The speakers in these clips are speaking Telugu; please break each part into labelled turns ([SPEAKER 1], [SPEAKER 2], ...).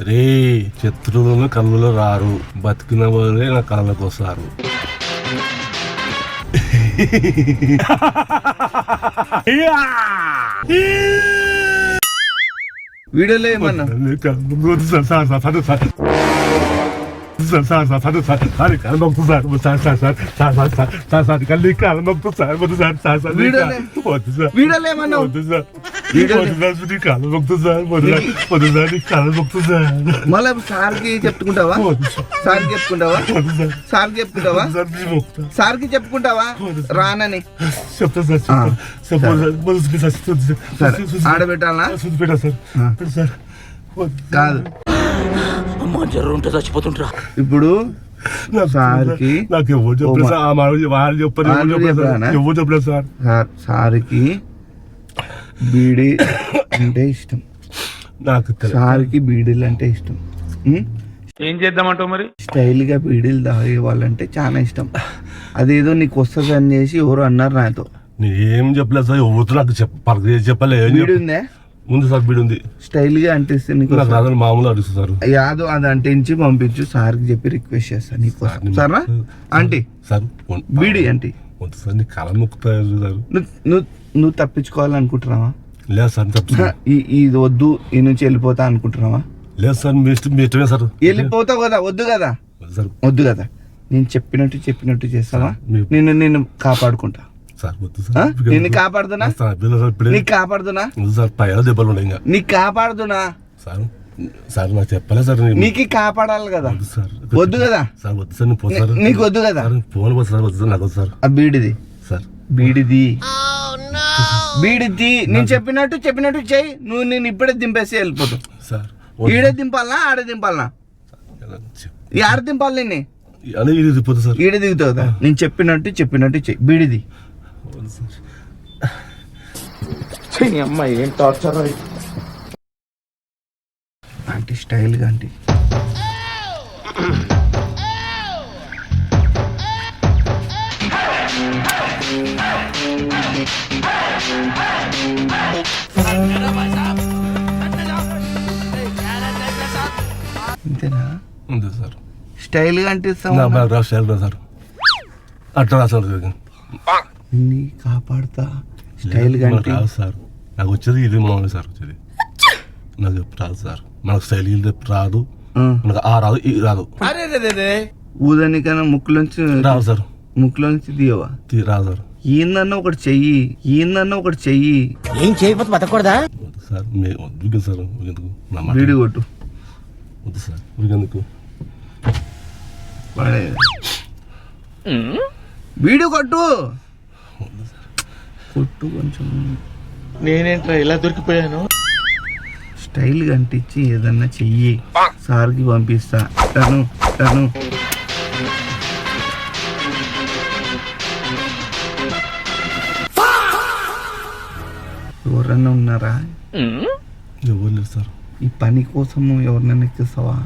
[SPEAKER 1] రే శత్రువులను కళ్ళలో రారు, బతికిన వాళ్ళే నా కళ్ళలోకి వస్తారు.
[SPEAKER 2] వీడియోలో ఏమన్నా మళ్ళీ సార్కి చెప్పుకుంటావా? సార్కి చెప్పుకుంటావా? సార్కి చెప్పుకుంటావా? సార్కి చెప్పుకుంటావా రానని? ఆడబెట్టాలా కాదు?
[SPEAKER 3] చచ్చిపోతుంటా.
[SPEAKER 2] ఇప్పుడు సార్కి సార్కి బీడీ అంటే ఇష్టం,
[SPEAKER 1] నాకు
[SPEAKER 2] సార్కి బీడీలు అంటే ఇష్టం.
[SPEAKER 3] ఏం చేద్దామంటావు మరి?
[SPEAKER 2] స్టైల్ గా బీడీలు తాగే వాళ్ళంటే చాలా ఇష్టం. అదేదో నీకు వస్తుంది అని చేసి ఎవరు అన్నారు నాతో.
[SPEAKER 1] ఏం చెప్పలేదు సార్, ఎవరు నాకు చెప్పలే.
[SPEAKER 2] బీడీ ఉందే?
[SPEAKER 1] ఉంది సార్, బీడీ ఉంది.
[SPEAKER 2] స్టైల్ గా అంటిస్తే నీకు
[SPEAKER 1] మామూలు అడుగుతారు.
[SPEAKER 2] యాదో అది అంటించి పంపించు, సార్కి చెప్పి రిక్వెస్ట్ చేస్తాను నీకోసం. సరేనా ఆంటీ?
[SPEAKER 1] సార్
[SPEAKER 2] బీడీ ఆంటీ
[SPEAKER 1] సార్, నీ కళ మొక్కుతారు సార్.
[SPEAKER 2] నువ్వు తప్పించుకోవాలనుకుంటున్నావా?
[SPEAKER 1] లేదు సార్,
[SPEAKER 2] ఇది వద్దు, ఈ నుంచి వెళ్ళిపోతా అనుకుంటున్నావా?
[SPEAKER 1] లేదు సార్, మీ ఇష్టమే సార్.
[SPEAKER 2] వెళ్ళిపోతావు కదా? వద్దు కదా?
[SPEAKER 1] సార్
[SPEAKER 2] వద్దు కదా? నేను చెప్పినట్టు చేస్తావా? నేను కాపాడుకుంటా
[SPEAKER 1] సార్. వద్దు సార్,
[SPEAKER 2] నిన్ను కాపాడుతున్నా. నీకు కాపాడుతున్నా
[SPEAKER 1] సార్. పైన దెబ్బలు ఉన్నాయి,
[SPEAKER 2] నీకు కాపాడుతున్నా
[SPEAKER 1] సార్. సార్ నాకు చెప్పలేదు సార్,
[SPEAKER 2] నీకు కాపాడాలి కదా?
[SPEAKER 1] సార్
[SPEAKER 2] వద్దు కదా?
[SPEAKER 1] సార్ వద్దు సార్, పోతారు.
[SPEAKER 2] నీకు వద్దు కదా?
[SPEAKER 1] ఫోన్ పోదు సార్, వద్దు సార్, నాకు వద్దు సార్.
[SPEAKER 2] ఆ బీడిది
[SPEAKER 1] సార్,
[SPEAKER 2] బీడిది నేను చెప్పినట్టు చెయ్యి. నువ్వు నేను ఇప్పుడే దింపేసి వెళ్ళిపోతావు
[SPEAKER 1] సార్.
[SPEAKER 2] ఈడే దింపాలనా ఆడే దింపాలనా? ఆడ దింపాలి నిన్ను?
[SPEAKER 1] దిగిపోతుంది సార్.
[SPEAKER 2] ఈడే దిగుతావు కదా? నేను చెప్పినట్టు చెయ్యి. బీడిది
[SPEAKER 3] అమ్మాయి ఏం టార్చర్
[SPEAKER 2] అంటే స్టైల్ గా అంటే అంతేనా?
[SPEAKER 1] ఉంది సార్.
[SPEAKER 2] స్టైల్ గా అంటే
[SPEAKER 1] సార్ అట్లా రాసారు.
[SPEAKER 2] కాపాడుతా స్టైల్ గా అంటే
[SPEAKER 1] సార్. నాకు వచ్చేది ఇది మామూలు సార్, వచ్చేది నాకు రాదు సార్. మనకు స్టైల్ రాదు, మనకు ఆ రాదు, ఈ రాదు.
[SPEAKER 2] ఊదనికన్నా ముక్కులోంచి
[SPEAKER 1] రాదు సార్.
[SPEAKER 2] ముక్కులోంచి తీయవా?
[SPEAKER 1] రాదు సార్.
[SPEAKER 2] ఏందన్నా ఒకటి చెయ్యి.
[SPEAKER 3] ఏం చేయకపోతే బతకూడదా
[SPEAKER 1] సార్? వద్దు సార్, ఎందుకు
[SPEAKER 2] వీడి కొట్టు.
[SPEAKER 1] వద్దు సార్, ఎందుకు
[SPEAKER 2] వీడియో కొట్టు కొంచెం.
[SPEAKER 3] నేనేంట్రా ఇలా దొరికిపోయాను?
[SPEAKER 2] స్టైల్ గా అంటించి ఏదన్నా చెయ్యి, సార్కి పంపిస్తా. తను ఎవరన్నా ఉన్నారా?
[SPEAKER 1] ఎవరు లేదు సార్.
[SPEAKER 2] ఈ పని కోసము ఎవరినైనా ఎక్కిస్తావా?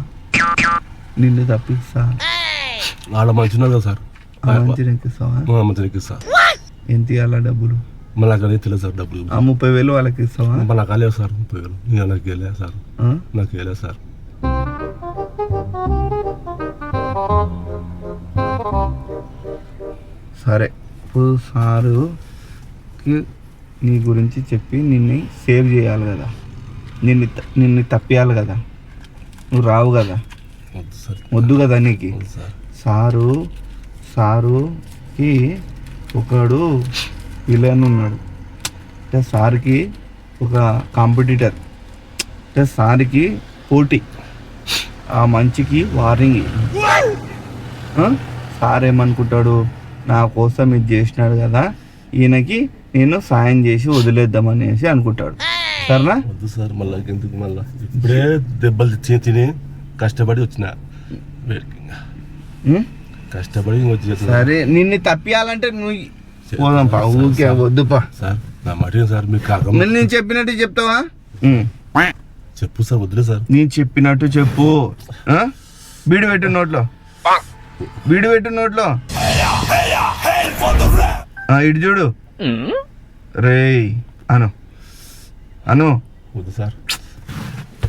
[SPEAKER 2] నిన్ను తప్పిస్తా.
[SPEAKER 1] వాళ్ళ మంచిగా కదా సార్.
[SPEAKER 2] మంచిగా ఎక్కిస్తావా?
[SPEAKER 1] మంచిగా ఎక్కిస్తా.
[SPEAKER 2] ఎంత ఇవ్వాలా డబ్బులు?
[SPEAKER 1] మళ్ళీ నాకు అనేది తెలియదు సార్. డబ్బులు
[SPEAKER 2] 30,000 వాళ్ళకి ఇస్తావా?
[SPEAKER 1] నాకు వెళ్ళలేదు సార్. 30,000 నాకు వెళ్ళలేదు సార్. నాకు వెళ్ళలేదు సార్.
[SPEAKER 2] సరే, ఇప్పుడు సారుకి నీ గురించి చెప్పి నిన్ను సేవ్ చేయాలి కదా, నిన్ను తప్పియాలి కదా. నువ్వు రావు కదా? వద్దు కదా నీకు? సారుకి ఒకడు విలన్ ఉన్నాడు, సార్కి ఒక కాంపిటీటర్, సార్కి పోటీ. ఆ మంచికి వార్నింగ్. సార్ ఏమనుకుంటాడు, నా కోసం ఇది చేసినాడు కదా, ఈయనకి నేను సాయం చేసి వదిలేద్దామనేసి అనుకుంటాడు. సరేనా?
[SPEAKER 1] వద్దు సార్, మళ్ళీ ఎందుకు? మళ్ళీ ఇప్పుడే దెబ్బలు తిని కష్టపడి వచ్చిన, కష్టపడి వచ్చి.
[SPEAKER 2] సరే, నిన్ను తప్పియాలంటే నువ్వు పోదాంపా. ఊరికే వద్దుపా
[SPEAKER 1] సార్. నా మాట సార్, మీకు కాక
[SPEAKER 2] నేను చెప్పినట్టు చెప్తావా?
[SPEAKER 1] చెప్పు సార్. వద్దులే సార్,
[SPEAKER 2] నేను చెప్పినట్టు చెప్పు. బీడి పెట్టు నోట్లో, ఇటు చూడు. రేయ్ అను.
[SPEAKER 1] వద్దు సార్.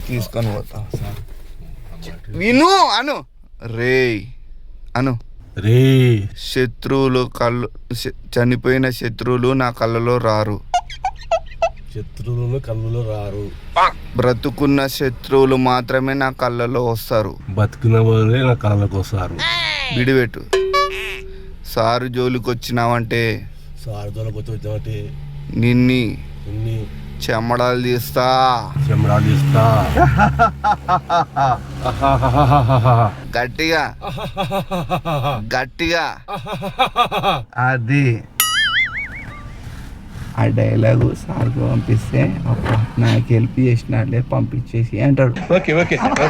[SPEAKER 2] తీసుకొని పోతాం సార్. విను అను రేయ్ అను.
[SPEAKER 1] రే
[SPEAKER 2] శత్రువులు చనిపోయిన శత్రువులు నా కళ్ళలో రారు.
[SPEAKER 1] శత్రువులు కళ్ళలో రారు.
[SPEAKER 2] బ్రతుకున్న శత్రువులు మాత్రమే నా కళ్ళలో వస్తారు.
[SPEAKER 1] బతికిన వాళ్ళే నా కళ్ళలోకి వస్తారు.
[SPEAKER 2] విడిపెట్టు. సారు జోలికి వచ్చినావంటే
[SPEAKER 1] సార్థులకు వచ్చామంటే
[SPEAKER 2] నిన్ని
[SPEAKER 1] ఇన్ని
[SPEAKER 2] చెమ్మడాలు తీస్తా.
[SPEAKER 1] చెమరాలు ఇస్తా.
[SPEAKER 2] గట్టిగా గట్టిగా. అది ఆ డైలాగు సార్కి పంపిస్తే అబ్బా నాకు హెల్ప్ చేసినాడులే పంపించేసి అంటాడు.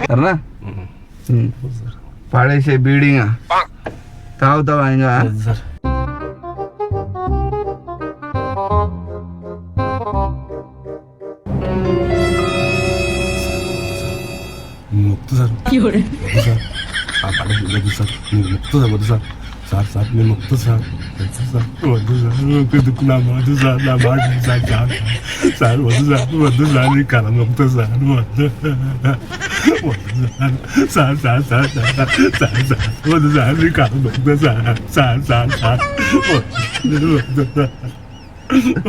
[SPEAKER 2] సరేనా? పడేసే బీడింగా తాగుతావా ఇంకా?
[SPEAKER 1] సార్ ముక్తు సార్ వద్దు సార్. ఆ పడ వద్దు సార్. నేను ముక్తు సార్. వద్దు సార్. సార్ సార్ నేను ముక్తు సార్. వద్దు సార్. వద్దు సార్. ఎందుకు నా మాట సార్. నా మాట సార్. సార్ సార్ వద్దు సార్. వద్దు సార్. నీ కళ ముక్త సార్. వద్దు వద్దు sir. Sir sir sir sir sir sir వద్దు సార్. నీ కళ ముక్త సార్. సార్ సార్ సార్ వద్దు వద్దు సార్.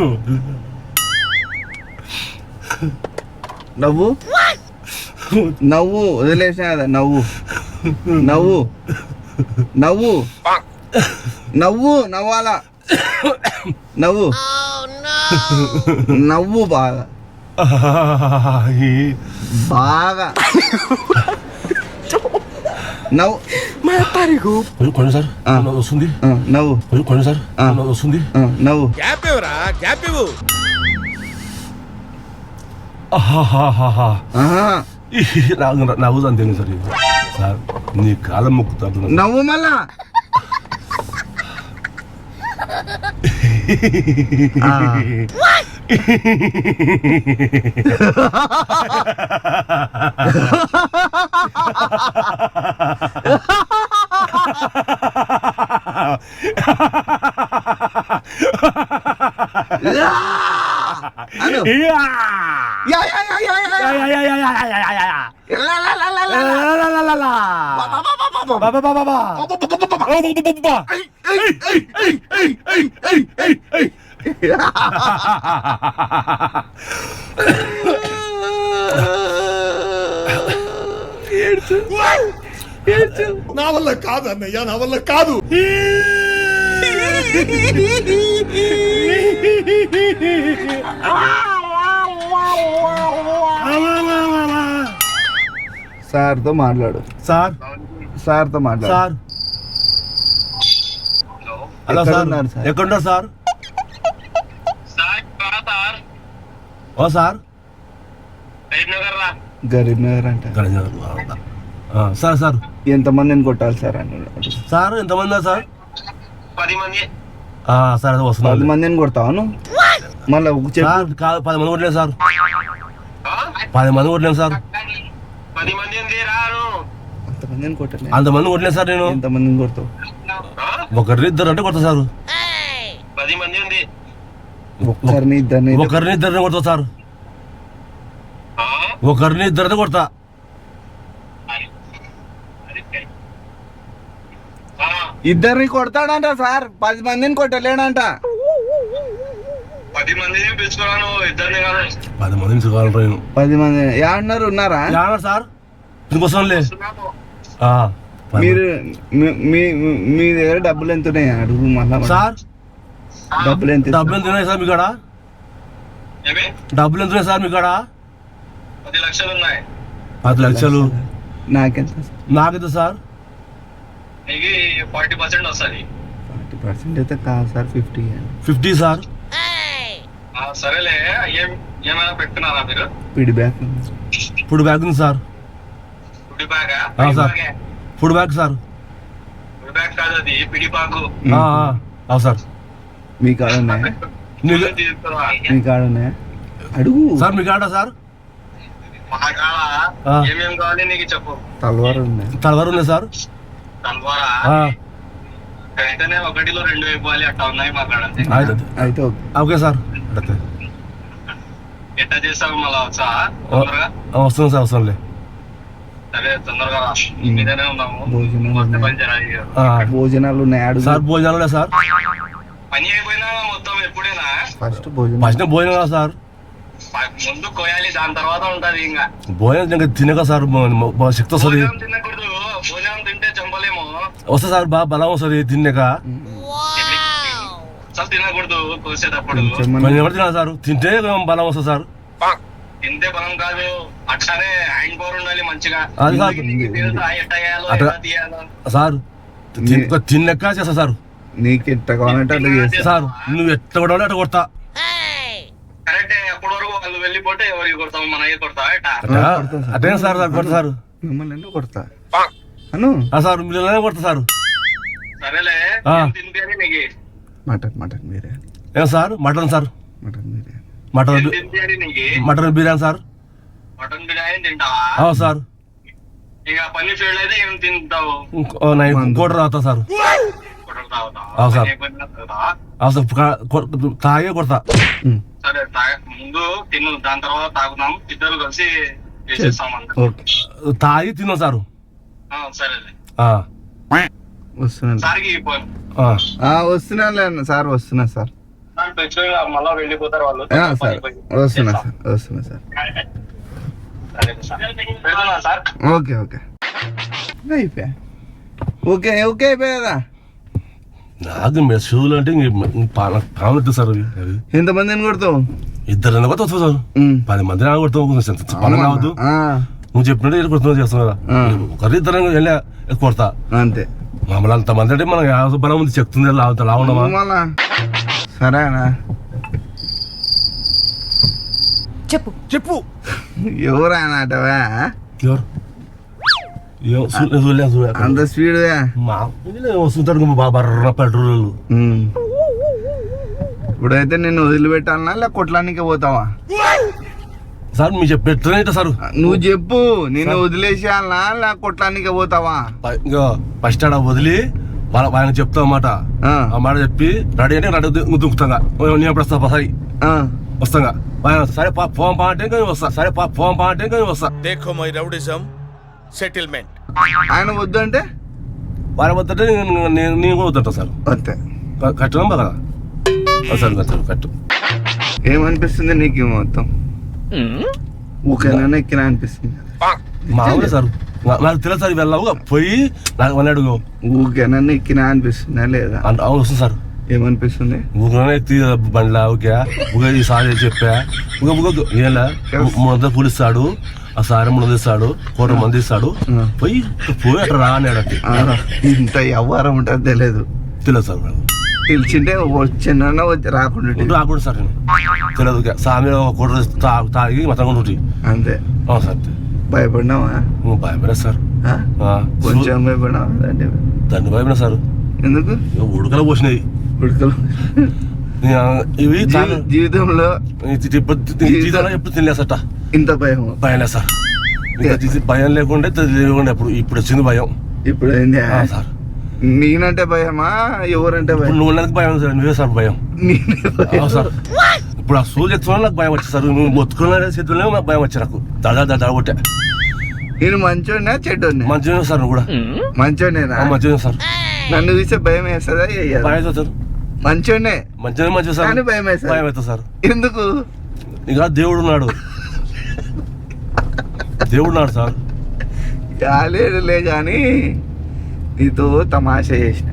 [SPEAKER 1] వద్దు సార్.
[SPEAKER 2] నవ్వు నవ్వు వదిలేసా కదా. నవ్వు నవ్వు నవ్వు నవ్వు నవ్వాలా. నవ్వు నవ్వు బాగా బాగా నవ్వు.
[SPEAKER 1] కొంచెం సార్ వస్తుంది.
[SPEAKER 2] నవ్వు
[SPEAKER 1] కొంచెం సార్ వస్తుంది.
[SPEAKER 2] నవ్వు.
[SPEAKER 1] నవ్వు అంతే సార్. సార్ నీ కాలం మొక్కుతా.
[SPEAKER 2] నవ్వు మళ్ళా. అను.
[SPEAKER 4] నా వల్ల కాదు అన్నయ్య, నా వల్ల కాదు.
[SPEAKER 2] సార్తో మాట్లాడు.
[SPEAKER 1] సార్
[SPEAKER 2] సార్తో మాట్లాడు.
[SPEAKER 1] Sir hello sir. ఎక్కడున్నారు సార్? ఓ సార్
[SPEAKER 2] గరీబ్ నగర్ అంట.
[SPEAKER 1] సార్ సార్
[SPEAKER 2] ఎంతమందిని కొట్టాలి సార్ అని.
[SPEAKER 1] సార్ ఎంతమంది సార్? 10 మంది. సార్ అదే వస్తున్నా.
[SPEAKER 2] 10 మందిని కొడతావు నువ్వు? మళ్ళీ
[SPEAKER 1] సార్ 10 మంది కొట్టలేదు సార్. 10 మంది కొట్టలేదు సార్.
[SPEAKER 2] అంతమందిని కొట్టలేదు.
[SPEAKER 1] అంతమంది కొట్టలేదు సార్. నేను
[SPEAKER 2] ఎంతమందిని కొడతావు?
[SPEAKER 1] ఒకరిని ఇద్దరు అంటే కొడతా సార్.
[SPEAKER 4] 10 మంది ఉంది.
[SPEAKER 2] ఒకరిని
[SPEAKER 1] ఇద్దరిని కొడతా సార్. ఒకరిని ఇద్దరిని కొడతా.
[SPEAKER 2] ఇద్దరిని కొడతాడంట సార్. 10 మందిని కొట్టలేడంట.
[SPEAKER 4] 10 మందిని పిలుచుకున్నాను, ఇద్దరిని కాదు.
[SPEAKER 1] 10 మందిని చూడాలి.
[SPEAKER 2] 10 మంది ఏమన్నారు? ఉన్నారా
[SPEAKER 1] సార్? ఇందుకోసంలే.
[SPEAKER 2] మీరు మీ దగ్గర డబ్బులు ఎంత ఉన్నాయి అడుగు మళ్ళా
[SPEAKER 1] సార్.
[SPEAKER 2] డబ్బులు ఎంత
[SPEAKER 1] ఉన్నాయి సార్ మీ కాడ? డబ్బులు ఎంత ఉన్నాయి సార్ మీ కాడ?
[SPEAKER 4] 10 లక్షలు ఉన్నాయి.
[SPEAKER 1] 10 లక్షలు
[SPEAKER 2] నాకెంత
[SPEAKER 1] సార్?
[SPEAKER 4] 40% వస్తుంది.
[SPEAKER 2] 40% అయితే కాదు సార్. 50
[SPEAKER 1] సార్.
[SPEAKER 4] సరేలే. ఏమైనా పెట్టుకున్నారా మీరు?
[SPEAKER 2] పిడి బ్యాగ్.
[SPEAKER 1] ఫుడ్ బ్యాగ్ ఉంది sir.
[SPEAKER 4] Food bag
[SPEAKER 1] sir. Food bag sir.
[SPEAKER 4] Food bag కాదు, అది పిడి బ్యాగు.
[SPEAKER 1] సార్
[SPEAKER 2] మీ కాడ ఉన్నాయా? మీ కాడ ఉన్నాయా అడుగు
[SPEAKER 1] సార్. మీ కాడ సార్?
[SPEAKER 4] మా కాడ ఏమేమి కావాలి నీకు చెప్పు.
[SPEAKER 2] తలవారు ఉన్నాయి.
[SPEAKER 1] సార్.
[SPEAKER 4] తల్వారా అయితేనే ఒకటిలో 2 ఇవ్వాలి. అట్లా ఉన్నాయి మా కాడ.
[SPEAKER 2] అయితే
[SPEAKER 1] ఓకే సార్.
[SPEAKER 5] ఎట్లా చేస్తావు మళ్ళా వచ్చా తొందరగా?
[SPEAKER 1] వస్తుంది సార్ వస్తుందిలే.
[SPEAKER 5] సరే తొందరగా రా. మీదనే ఉన్నాము.
[SPEAKER 2] భోజనం
[SPEAKER 5] వస్తే పని చేయాలి.
[SPEAKER 2] భోజనాలు ఉన్నాయి అడుగు.
[SPEAKER 1] సార్ భోజనాలు లేదా సార్?
[SPEAKER 5] పని అయిపోయినా మొత్తం ఎప్పుడైనా
[SPEAKER 2] ఫస్ట్ భోజనం.
[SPEAKER 1] ఫస్ట్ భోజనం కదా సార్?
[SPEAKER 5] ముందు కోయాలి, దాని తర్వాత ఉంటది. ఇంకా
[SPEAKER 1] భోజనం తినక సార్ శక్తి వస్తుంది.
[SPEAKER 5] భోజనం తినకూడదు. భోజనం తింటే చంపలేము.
[SPEAKER 1] వస్తా సార్ బాగా బలం వస్తుంది తిన్నాక.
[SPEAKER 5] అసలు తినకూడదు కోసేటప్పుడు.
[SPEAKER 1] ఎవరు తినాలి సార్? తింటే బలం వస్తుంది సార్.
[SPEAKER 5] తింటే బలం కాదు, అట్లానే హ్యాండ్ పవర్ ఉండాలి మంచిగా.
[SPEAKER 1] అది సార్
[SPEAKER 5] తెలుసా ఎట్లా చేయాలో,
[SPEAKER 1] అట్లా
[SPEAKER 5] ఎలా తీయాలో?
[SPEAKER 1] సార్ తిన్నాక చేస్తా సార్.
[SPEAKER 2] నీకు ఎట్లా కావాలంటే అట్లా చేస్తా
[SPEAKER 1] సార్ నువ్వు ఎట్లా కొట్టాలి అట్లా కొడతా.
[SPEAKER 5] కరెక్టే. అప్పటి వరకు వాళ్ళు వెళ్ళిపోతే ఎవరికి కొడతాము? మనకి కొడతావా ఎట్టా?
[SPEAKER 1] అదే సార్ సార్ కొడతా సార్.
[SPEAKER 2] మిమ్మల్ని ఎందుకు కొడతా అను
[SPEAKER 1] సార్ మీరు కొడతా సార్.
[SPEAKER 5] సరేలే తినిపించాలి నీకు.
[SPEAKER 2] మటన్ బిర్యానీ.
[SPEAKER 1] ఏం sir? Mutton sir.
[SPEAKER 2] Mutton biryani.
[SPEAKER 5] తినిపించాలి నీకు.
[SPEAKER 1] Mutton biryani sir.
[SPEAKER 5] Mutton biryani తింటావా?
[SPEAKER 1] సార్.
[SPEAKER 5] ఇక పని ఫీల్డ్ అయితే ఏం తింటావు?
[SPEAKER 1] కోట రావుతా సార్. సార్ తాగే కొడతా.
[SPEAKER 5] సరే ముందు తిను, దాని తర్వాత తాగుదాం. ఇద్దరు కలిసి చేసేస్తాం అంత.
[SPEAKER 1] తాగి తిన్నాం సార్.
[SPEAKER 5] సరేలే.
[SPEAKER 2] వస్తున్నాను
[SPEAKER 5] సార్కి ఇవ్వాలి.
[SPEAKER 2] వస్తున్నాను సార్. వస్తున్నా సార్.
[SPEAKER 5] మళ్ళా వెళ్ళిపోతారు వాళ్ళు.
[SPEAKER 2] సార్ వస్తున్నా సార్.
[SPEAKER 5] పెడుతున్నా సార్.
[SPEAKER 2] ఓకే అయిపోయా. ఓకే అయిపోయాదా?
[SPEAKER 1] నాకు మెసేజ్లు అంటే పాముతుంది సార్. అవి
[SPEAKER 2] ఎంతమందిని కొడతావు?
[SPEAKER 1] ఇద్దరు కొడతావు సార్. 10 మందిని కొడతావు. పని రావద్దు. నువ్వు చెప్పినట్టు కొడుతున్నా చేస్తావు కదా. ఒకరిద్దరు వెళ్ళా కొడతా
[SPEAKER 2] అంతే.
[SPEAKER 1] మమ్మల్ని అంతమంది అంటే మనం 50 బలం ఉంది చెప్తుంది లావుండమా.
[SPEAKER 2] సరేనా?
[SPEAKER 4] చెప్పు
[SPEAKER 2] ఎవరైనా అటవా?
[SPEAKER 1] ఎవరు
[SPEAKER 2] అంత స్పీడ్
[SPEAKER 1] వస్తుంటారు బర్ర పెట్రోల్.
[SPEAKER 2] ఇప్పుడైతే నిన్ను వదిలిపెట్టాలనా లేక కొట్లానికి పోతావా?
[SPEAKER 1] సార్ మీరు చెప్పేట సార్.
[SPEAKER 2] నువ్వు చెప్పు, నిన్ను వదిలేసేయాలనా లేక కొట్లానికి పోతావా?
[SPEAKER 1] ఫస్ట్ ఆడ వదిలి ఆయన చెప్తా మాట. ఆ మాట చెప్పి రెడీ అంటే రెడీ దుక్కుతాగా నేను వస్తా సరి వస్తాగా. సరే ఫోన్ పా అంటే వస్తా. సరే ఫోన్ పా అంటే వస్తా.
[SPEAKER 4] देखो మై రౌడిజం సెటిల్మెంట్.
[SPEAKER 2] ఆయన వద్దు అంటే
[SPEAKER 1] వారి వద్దంటే నేను కూడా వద్దంటా సార్.
[SPEAKER 2] అంతే.
[SPEAKER 1] కట్టడం బాగా సార్ కట్టు.
[SPEAKER 2] ఏమనిపిస్తుంది నీకు మొత్తం? ఊకేనా ఎక్కినా అనిపిస్తుంది?
[SPEAKER 1] మామూలే సార్. నాకు తెలుసు సార్. వెళ్ళావు పోయి నాకు మళ్ళీ అడుగు.
[SPEAKER 2] ఊకేనా ఎక్కినా అనిపిస్తుందా లేదా?
[SPEAKER 1] అవును వస్తుంది సార్.
[SPEAKER 2] ఏమనిపిస్తుంది?
[SPEAKER 1] ఊరిలోనే ఎక్కి బండ్లా ఊకే ఊగే సార్ చెప్పా ఏలా 300 పూలిస్తాడు. ఆ సారి 300 ఇస్తాడు. 1 మంది ఇస్తాడు. పోయి అట్లా రా అన్నాడు.
[SPEAKER 2] ఇంత వ్యవహారం ఉంటుంది తెలియదు.
[SPEAKER 1] తెలియదు సార్. నాకు
[SPEAKER 2] తెలిసింటే వచ్చిన రాకుండా
[SPEAKER 1] సార్. నేను తెలియదు. సామి 1 తాగి మొత్తం
[SPEAKER 2] అంతే.
[SPEAKER 1] సార్
[SPEAKER 2] భయపడినావా?
[SPEAKER 1] భయపడా సార్.
[SPEAKER 2] కొంచెం భయపడినావా?
[SPEAKER 1] దాన్ని భయపడినా సార్.
[SPEAKER 2] ఎందుకు?
[SPEAKER 1] ఉడకలు పోసినాయి ఇవి
[SPEAKER 2] జీవితంలో
[SPEAKER 1] ఎప్పుడు తినలేసట.
[SPEAKER 2] ఇంత భయం?
[SPEAKER 1] భయం లేదు సార్. భయం లేకుండా ఇప్పుడు వచ్చింది భయం.
[SPEAKER 2] ఇప్పుడు ఏంది
[SPEAKER 1] సార్?
[SPEAKER 2] నేనంటే భయమా ఎవరంటే భయం?
[SPEAKER 1] నువ్వు నాకు భయం సార్. నువ్వే సార్ భయం సార్. ఇప్పుడు ఆ సూర్యులు ఎత్తున్నా నాకు భయం వచ్చి సార్. నువ్వు మొత్తుకున్న చేతుల్లో నాకు భయం వచ్చి నాకు దడ కొట్టా.
[SPEAKER 2] నేను మంచోడినా చెడ్డోడినా?
[SPEAKER 1] మంచిగా సార్. నువ్వు కూడా
[SPEAKER 2] మంచోడినేనా? మంచిగా
[SPEAKER 1] సార్.
[SPEAKER 2] నన్ను చూసే భయం వేస్తుందా?
[SPEAKER 1] భయం సార్.
[SPEAKER 2] మంచోడే
[SPEAKER 1] మంచిగా సార్.
[SPEAKER 2] భయం
[SPEAKER 1] అవుతుంది సార్.
[SPEAKER 2] ఎందుకు?
[SPEAKER 1] ఇంకా దేవుడు ఉన్నాడు. దేవుడు ఉన్నాడు సార్.
[SPEAKER 2] లేదులే కానీ నీతో తమాషా చేసిన.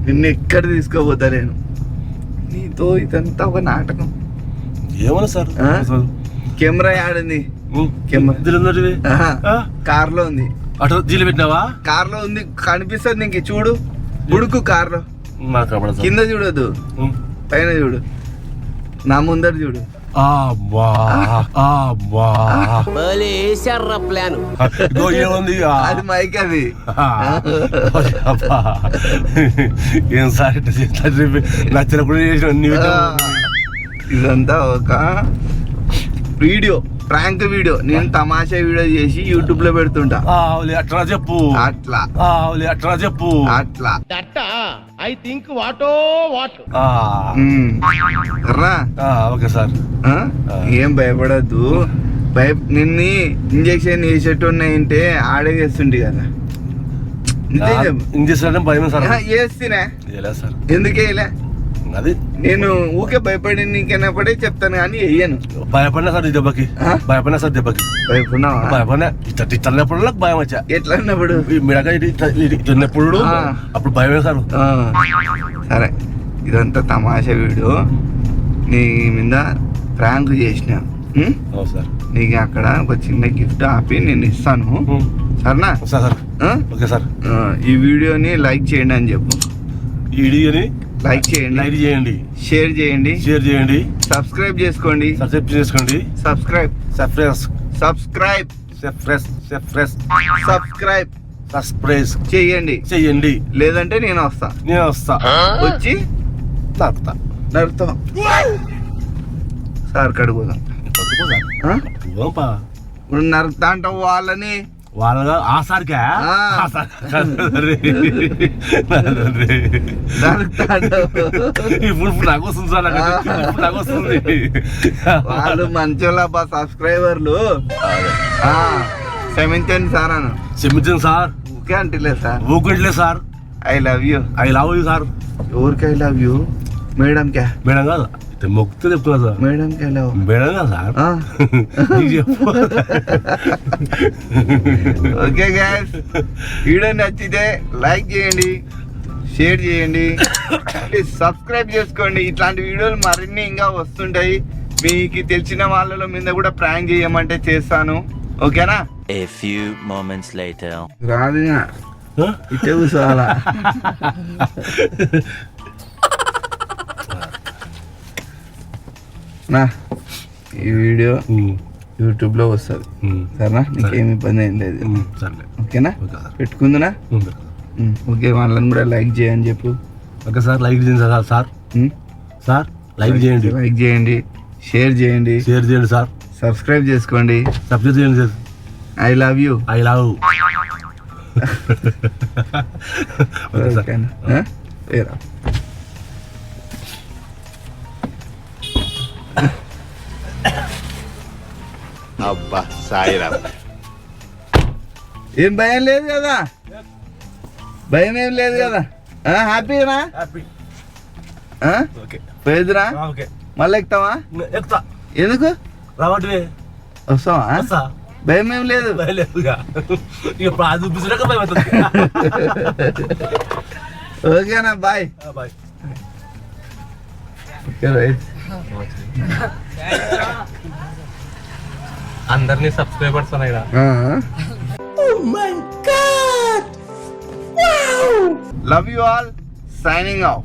[SPEAKER 2] నిన్ను ఎక్కడ తీసుకోపోతా నేను. నీతో ఇదంతా ఒక నాటకం.
[SPEAKER 1] ఏమన్నా సార్?
[SPEAKER 2] కెమెరా ఆడింది. కార్ లో ఉంది.
[SPEAKER 1] అటు దీని పెట్టినావా?
[SPEAKER 2] కార్ లో ఉంది కనిపిస్తుంది నీకు. చూడు ఉడుకు కార్ లో. కింద చూడదు, పైన చూడు, నా ముందర చూడు. అది మైక్. అది
[SPEAKER 1] ఏం సార్ నచ్చినప్పుడు
[SPEAKER 2] ఇదంతా ఒక వీడియో. ప్రాంక్ వీడియో, నేను తమాషా వీడియో చేసి యూట్యూబ్ లో పెడుతుంటా.
[SPEAKER 1] అట్లా చెప్పు,
[SPEAKER 2] అట్లా
[SPEAKER 1] అట్లా చెప్పు,
[SPEAKER 2] అట్లా
[SPEAKER 3] ఐ థింక్ వాటో వాట్.
[SPEAKER 2] రా.
[SPEAKER 1] Okay sir.
[SPEAKER 2] ఏం భయపడద్దు. నిన్ను ఇంజక్షన్ వేసేట్టు ఉన్నాయంటే ఆడే చేస్తుండే కదా.
[SPEAKER 1] ఇంజక్షన్ భయం సార్.
[SPEAKER 2] వేస్తేనే
[SPEAKER 1] సార్.
[SPEAKER 2] ఎందుకే ఇలా?
[SPEAKER 1] అది
[SPEAKER 2] నేను ఊకే భయపడి నీకైనప్పుడే చెప్తాను కానీ వెయ్యను.
[SPEAKER 1] భయపడినా సార్ ఈ దెబ్బకి, భయపడినా సార్ దెబ్బకి.
[SPEAKER 2] భయపడినావా?
[SPEAKER 1] భయపడినా ఇట్లన్నప్పుడు నాకు భయం వచ్చా.
[SPEAKER 2] ఎట్లా అన్నప్పుడు?
[SPEAKER 1] మిడగా తిన్నప్పుడు అప్పుడు భయమే సార్.
[SPEAKER 2] సరే, ఇదంతా తమాషా వీడియో, నీ మీద ప్రాంక్ చేసిన.
[SPEAKER 1] సార్
[SPEAKER 2] నీకు అక్కడ ఒక చిన్న గిఫ్ట్ ఆపి నేను ఇస్తాను, సరేనా?
[SPEAKER 1] సార్. Okay sir.
[SPEAKER 2] ఈ వీడియోని లైక్ చేయండి అని చెప్పు.
[SPEAKER 1] ఈ వీడియోని
[SPEAKER 2] లైక్ చేయండి,
[SPEAKER 1] లైక్ చేయండి,
[SPEAKER 2] షేర్ చేయండి,
[SPEAKER 1] షేర్ చేయండి,
[SPEAKER 2] సబ్స్క్రైబ్ చేసుకోండి,
[SPEAKER 1] సబ్స్క్రైబ్ చేసుకోండి,
[SPEAKER 2] subscribe
[SPEAKER 1] subscribe
[SPEAKER 2] subscribe subscribe
[SPEAKER 1] subscribe
[SPEAKER 2] చేయండి
[SPEAKER 1] చెయ్యండి.
[SPEAKER 2] లేదంటే నేను వస్తా, వచ్చి నడుతా సార్ కడుగుదాం. ఇప్పుడు నరుకుతా అంటావు వాళ్ళని,
[SPEAKER 1] వాళ్ళగా ఆ సార్కా
[SPEAKER 2] నరుకుతా అంటావు.
[SPEAKER 1] ఇప్పుడు నాకు వస్తుంది సార్, నాకు వస్తుంది.
[SPEAKER 2] వాళ్ళు మంచోళ్ళబ్బా సబ్స్క్రైబర్లు. క్షమించండి సార్ అను.
[SPEAKER 1] క్షమించండి సార్.
[SPEAKER 2] ఊకే అంటలే సార్,
[SPEAKER 1] ఊకుంటలే sir.
[SPEAKER 2] I love you.
[SPEAKER 1] I love you sir.
[SPEAKER 2] ఎవరికి ఐ లవ్ యూ? మేడం క్యా?
[SPEAKER 1] మేడం కాదు, మొక్కితే చెప్తున్నా సార్.
[SPEAKER 2] మేడం క్యా లవ్?
[SPEAKER 1] మేడం కాదు సార్.
[SPEAKER 2] ఓకే గైస్, వీడియో నచ్చితే లైక్ చేయండి, షేర్ చేయండి, ప్లీజ్ సబ్స్క్రైబ్ చేసుకోండి. ఇట్లాంటి వీడియోలు మరిన్ని ఇంకా వస్తుంటాయి. మీకు తెలిసిన వాళ్ళ మీద కూడా ప్రాంక్ చేయమంటే చేస్తాను, ఓకేనా?
[SPEAKER 6] A few moments later.
[SPEAKER 2] రాదుగా ఇటే కూర్చోవాలా? నా ఈ వీడియో యూట్యూబ్ లో వస్తుంది, సరేనా? నీకేమి ఇబ్బంది ఏం లేదు, ఓకేనా? పెట్టుకుందునా? ఓకే, వాళ్ళని కూడా లైక్ చేయని చెప్పు.
[SPEAKER 1] ఓకే సార్, లైక్ చేయండి సార్. సార్ సార్ లైక్ చేయండి,
[SPEAKER 2] లైక్ చేయండి, షేర్ చేయండి,
[SPEAKER 1] షేర్ చేయండి సార్.
[SPEAKER 2] సబ్స్క్రైబ్ చేసుకోండి,
[SPEAKER 1] సబ్స్క్రైబ్ చేయండి sir.
[SPEAKER 2] I love you.
[SPEAKER 1] I love.
[SPEAKER 2] ఓకేనా?
[SPEAKER 4] అబ్బా సాయిరామ్.
[SPEAKER 2] ఏం భయం లేదు కదా? భయం ఏం లేదు కదా? హ్యాపీనా? పోయేదిరా? మళ్ళీ ఎక్కుతావా?
[SPEAKER 1] ఎక్కుతా.
[SPEAKER 2] ఎందుకు?
[SPEAKER 1] రావట్లే.
[SPEAKER 2] వస్తావా? భయం ఏం లేదు. ఓకేనా? బాయ్. Okay right.
[SPEAKER 3] అందరినీ సబ్స్క్రైబర్స్ ఉన్నాయి.
[SPEAKER 2] Love you all. Signing off.